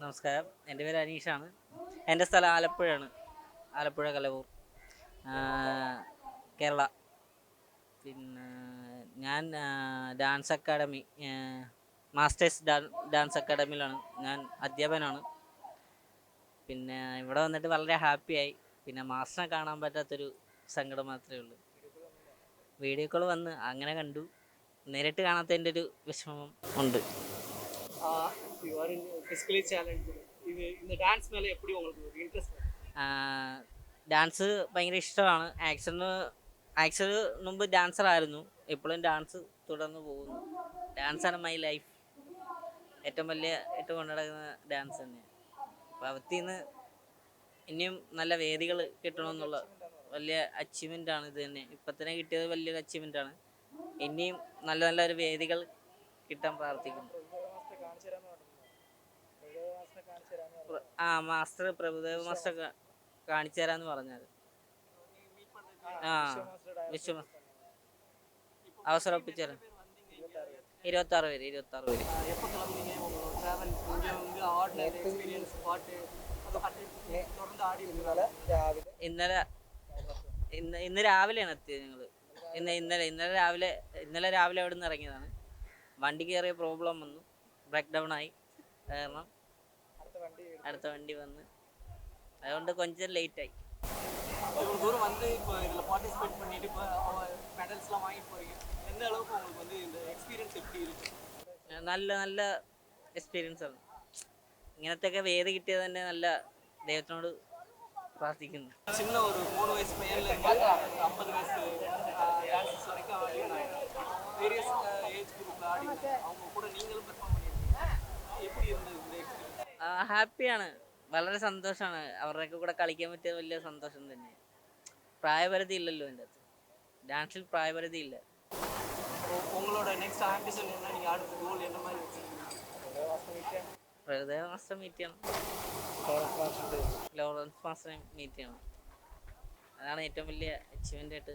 നമസ്കാരം. എൻ്റെ പേര് അനീഷാണ്. എൻ്റെ സ്ഥലം ആലപ്പുഴയാണ്. ആലപ്പുഴ കലവൂർ, കേരള. പിന്നെ ഞാൻ ഡാൻസ് അക്കാഡമി, മാസ്റ്റേഴ്സ് ഡാൻസ് അക്കാഡമിയിലാണ് ഞാൻ അധ്യാപകനാണ്. പിന്നെ ഇവിടെ വന്നിട്ട് വളരെ ഹാപ്പിയായി. പിന്നെ മാസ്റ്ററിനെ കാണാൻ പറ്റാത്തൊരു സങ്കടം മാത്രമേ ഉള്ളൂ. വീഡിയോ കോൾ വന്ന് അങ്ങനെ കണ്ടു. നേരിട്ട് കാണാത്തതിൻ്റെ ഒരു വിഷമം ഉണ്ട്. ഡാൻസ് ഭയങ്കര ഇഷ്ടമാണ്. ആക്ച്വലി മുമ്പ് ഡാൻസറായിരുന്നു. ഇപ്പോഴും ഡാൻസ് തുടർന്ന് പോകുന്നു. ഡാൻസാണ് മൈ ലൈഫ്. ഏറ്റവും കൊണ്ടു നടക്കുന്ന ഡാൻസ് തന്നെയാണ്. അപ്പോൾ അവത്തിന്ന് ഇനിയും നല്ല വേദികൾ കിട്ടണമെന്നുള്ള വലിയ അച്ചീവ്മെൻ്റ് ആണ് ഇത് തന്നെ. ഇപ്പം തന്നെ കിട്ടിയത് വലിയൊരു അച്ചീവ്മെൻ്റ് ആണ്. ഇനിയും നല്ല നല്ലൊരു വേദികൾ കിട്ടാൻ പ്രാർത്ഥിക്കുന്നു. മാസ്റ്റർ പ്രഭുദേവ മാസ്റ്റർ കാണിച്ചു തരാന്ന് പറഞ്ഞത്. വിശ്വ അവസരം ഒപ്പിച്ചേരാം. 26 പേര്. ഇന്ന് രാവിലെയാണ് എത്തിയത് ഞങ്ങൾ. ഇന്നലെ രാവിലെ അവിടെ നിന്ന് ഇറങ്ങിയതാണ്. വണ്ടി കയറിയ പ്രോബ്ലം വന്നു, ബ്രേക്ക് ഡൗൺ ആയി. കാരണം അടുത്ത വണ്ടി വന്ന്, അതുകൊണ്ട് கொஞ்சம் லேட் ஆகி. தூரம் வந்து இப்போ இதில் பார்ட்டிசிபேட் பண்ணிட்டு இப்போ மெடல்ஸ்லாம் வாங்கிட்டு போறீங்க. எந்த அளவுக்கு உங்களுக்கு வந்து இந்த எக்ஸ்பீரியன்ஸ் எப்படி இருக்கு? നല്ല നല്ല എക്സ്പീരിയൻസ് ആണ്. ഇങ്ങനത്തെയൊക്കെ വേദി കിട്ടിയത് തന്നെ നല്ല ദൈവത്തിനോട് പ്രാർത്ഥിക്കുന്നു. சின்ன ஒரு 3 வயசு பையன்ல 50 வயசு டான்ஸஸ் வரைக்கும் ஆடி வேரியஸ் ஏஜ் குரூப்ல ஆடி அவங்க கூட நீங்களும் பெர்ஃபார்ம் பண்ணியிருக்கீங்க. எப்படி இருந்தது இந்த எக்ஸ்பீரியன்ஸ்? ഹാപ്പിയാണ്, വളരെ സന്തോഷമാണ്. അവരുടെയൊക്കെ കൂടെ കളിക്കാൻ പറ്റിയത് വലിയ സന്തോഷം തന്നെ. പ്രായപരിധി ഇല്ലല്ലോ എൻ്റെ അകത്ത്. ഡാൻസിൽ പ്രായപരിധി ഇല്ല. உங்களோட நெக்ஸ்ட் ஆம்பிஷன் என்ன? நீங்கள் அடுத்த கோல் என்ன மாதிரி வச்சுருக்கீங்க? പ്രഭുദേവ മാസ്റ്റർ മീറ്റ് ചെയ്യണം, ലോറൻസ് മാസ്റ്ററെ മീറ്റ് ചെയ്യണം. അതാണ് ഏറ്റവും വലിയ അച്ചീവ്മെൻ്റ് ആയിട്ട്